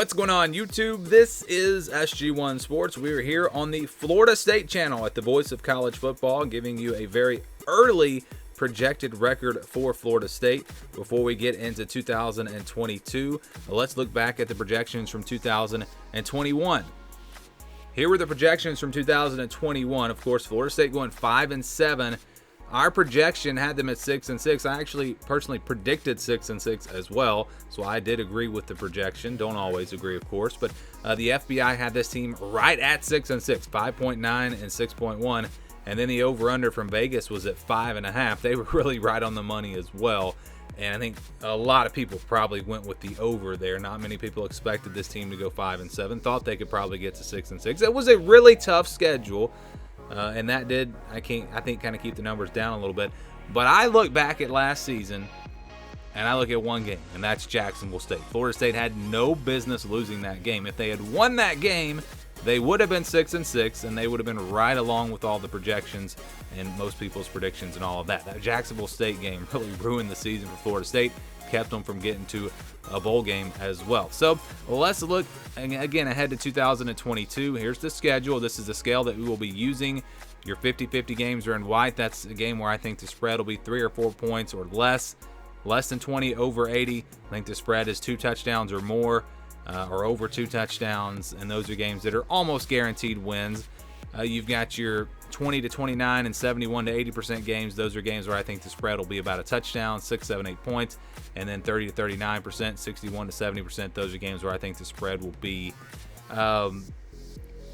What's going on, YouTube? This is SG1 Sports. We are here on the Florida State channel at the voice of college football, giving you a very early projected record for Florida State. Before we get into 2022, let's look back at the projections from 2021. Here were the projections from 2021. Of course, Florida State going 5-7. Our projection had them at 6-6. I actually personally predicted 6-6 as well, so I did agree with the projection. Don't always agree, of course, but the FBI had this team right at 6-6, 5.9 and 6.1, and then the over/under from Vegas was at 5.5. They were really right on the money as well, and I think a lot of people probably went with the over there. Not many people expected this team to go 5-7. Thought they could probably get to 6-6. It was a really tough schedule. And that did, I think, kind of keep the numbers down a little bit. But I look back at last season, and I look at one game, and that's Jacksonville State. Florida State had no business losing that game. If they had won that game, they would have been 6-6, and they would have been right along with all the projections and most people's predictions and all of that. That Jacksonville State game really ruined the season for Florida State, kept them from getting to a bowl game as well. So let's look again ahead to 2022. Here's the schedule. This is the scale that we will be using. Your 50-50 games are in white. That's a game where I think the spread will be 3 or 4 points or less than 20, over 80. I think the spread is 2 touchdowns or more, or over 2 touchdowns, and those are games that are almost guaranteed wins. You've got your 20-29 and 71-80% games. Those are games where I think the spread will be about a touchdown, 6, 7, 8 points. And then 30-39%, 61-70%. Those are games where I think the spread will be.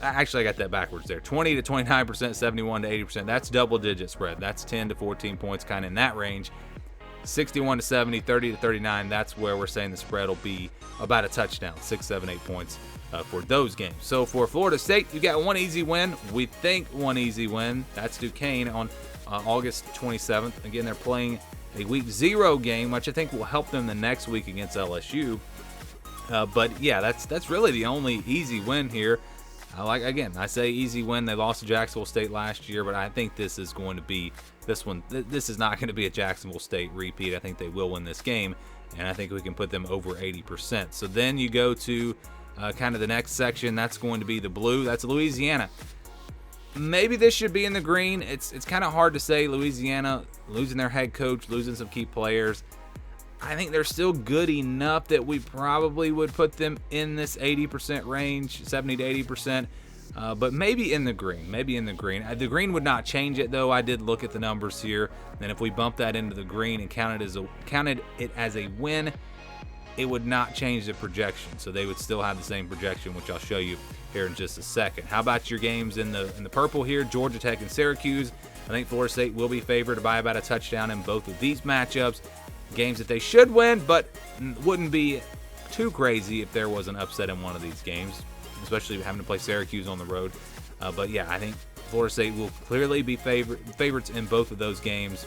Actually, I got that backwards there. 20-29%, 71-80%. That's double-digit spread. That's 10 to 14 points, kind of in that range. 61-70, 30-39. That's where we're saying the spread will be about a touchdown, 6, 7, 8 points. For those games. So for Florida State, you got one easy win. We think one easy win. That's Duquesne on August 27th. Again, they're playing a week 0 game, which I think will help them the next week against LSU. But yeah, that's really the only easy win here. I say easy win. They lost to Jacksonville State last year, but I think this is going to be this one. This is not going to be a Jacksonville State repeat. I think they will win this game, and I think we can put them over 80%. So then you go to kind of the next section. That's going to be the blue. That's Louisiana. Maybe this should be in the green. It's kind of hard to say. Louisiana losing their head coach, losing some key players. I think they're still good enough that we probably would put them in this 80% range, 70 to 80%. But maybe in the green. The green would not change it, though. I did look at the numbers here, and if we bump that into the green and counted it as a win, it would not change the projection, so they would still have the same projection, which I'll show you here in just a second. How about your games in the purple here? Georgia Tech and Syracuse. I think Florida State will be favored by about a touchdown in both of these matchups. Games that they should win, but wouldn't be too crazy if there was an upset in one of these games, especially having to play Syracuse on the road. But yeah, I think Florida State will clearly be favorites in both of those games,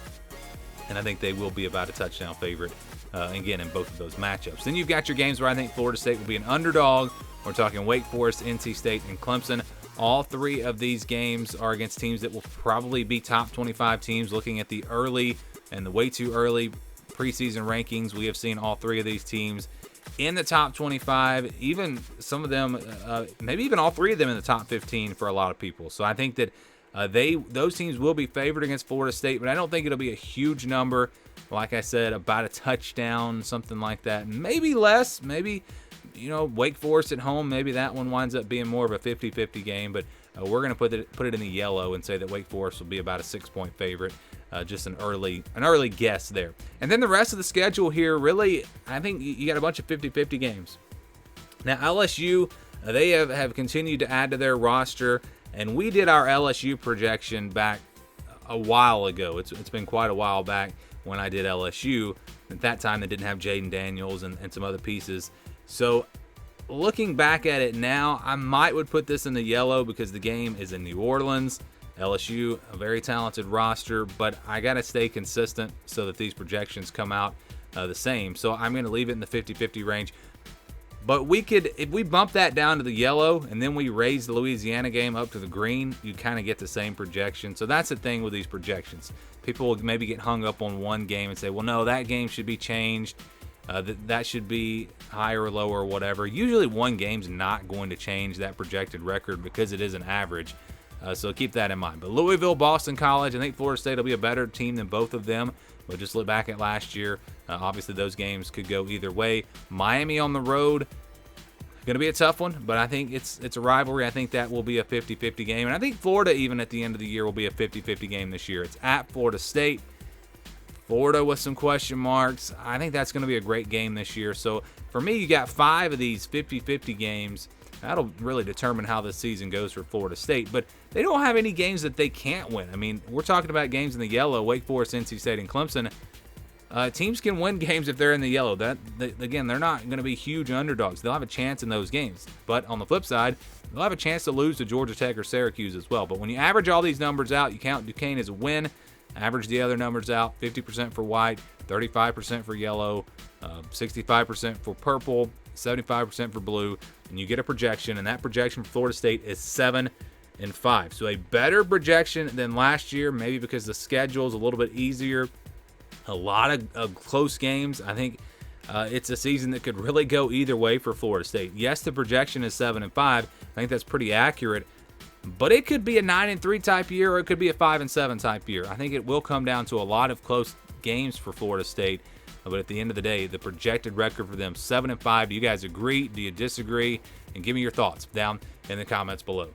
and I think they will be about a touchdown favorite. Again, in both of those matchups. Then you've got your games where I think Florida State will be an underdog. We're talking Wake Forest, NC State, and Clemson. All 3 of these games are against teams that will probably be top 25 teams. Looking at the early and the way too early preseason rankings, we have seen all 3 of these teams in the top 25. Even some of them, maybe even all 3 of them in the top 15 for a lot of people. So I think that those teams will be favored against Florida State, but I don't think it'll be a huge number. Like I said, about a touchdown, something like that. Maybe less. Maybe, Wake Forest at home, maybe that one winds up being more of a 50-50 game. But we're going to put it in the yellow and say that Wake Forest will be about a 6-point favorite. Just an early guess there. And then the rest of the schedule here, really, I think you got a bunch of 50-50 games. Now, LSU, they have continued to add to their roster. And we did our LSU projection back a while ago. It's been quite a while back when I did LSU. At that time, they didn't have Jaden Daniels and some other pieces. So looking back at it now, I would put this in the yellow because the game is in New Orleans. LSU, a very talented roster, but I got to stay consistent so that these projections come out the same. So I'm going to leave it in the 50-50 range. But we could, if we bump that down to the yellow and then we raise the Louisiana game up to the green, you kind of get the same projection. So that's the thing with these projections. People will maybe get hung up on one game and say, well, no, that game should be changed. That should be higher or lower or whatever. Usually one game's not going to change that projected record because it is an average. So keep that in mind. But Louisville, Boston College, I think Florida State will be a better team than both of them. But just look back at last year. Obviously, those games could go either way. Miami on the road, going to be a tough one, but I think it's a rivalry. I think that will be a 50-50 game. And I think Florida, even at the end of the year, will be a 50-50 game this year. It's at Florida State. Florida with some question marks. I think that's going to be a great game this year. So for me, you got 5 of these 50-50 games. That'll really determine how the season goes for Florida State. But they don't have any games that they can't win. I mean, we're talking about games in the yellow, Wake Forest, NC State, and Clemson. Teams can win games if they're in the yellow. Again, they're not going to be huge underdogs. They'll have a chance in those games. But on the flip side, they'll have a chance to lose to Georgia Tech or Syracuse as well. But when you average all these numbers out, you count Duquesne as a win, average the other numbers out, 50% for white, 35% for yellow, 65% for purple, 75% for blue, and you get a projection, and that projection for Florida State is 7-5. So a better projection than last year, maybe because the schedule is a little bit easier. A lot of close games. I think it's a season that could really go either way for Florida State. Yes, the projection is 7-5. I think that's pretty accurate. But it could be a 9-3 type year, or it could be a 5-7 type year. I think it will come down to a lot of close games for Florida State. But at the end of the day, the projected record for them, 7-5. Do you guys agree? Do you disagree? And give me your thoughts down in the comments below.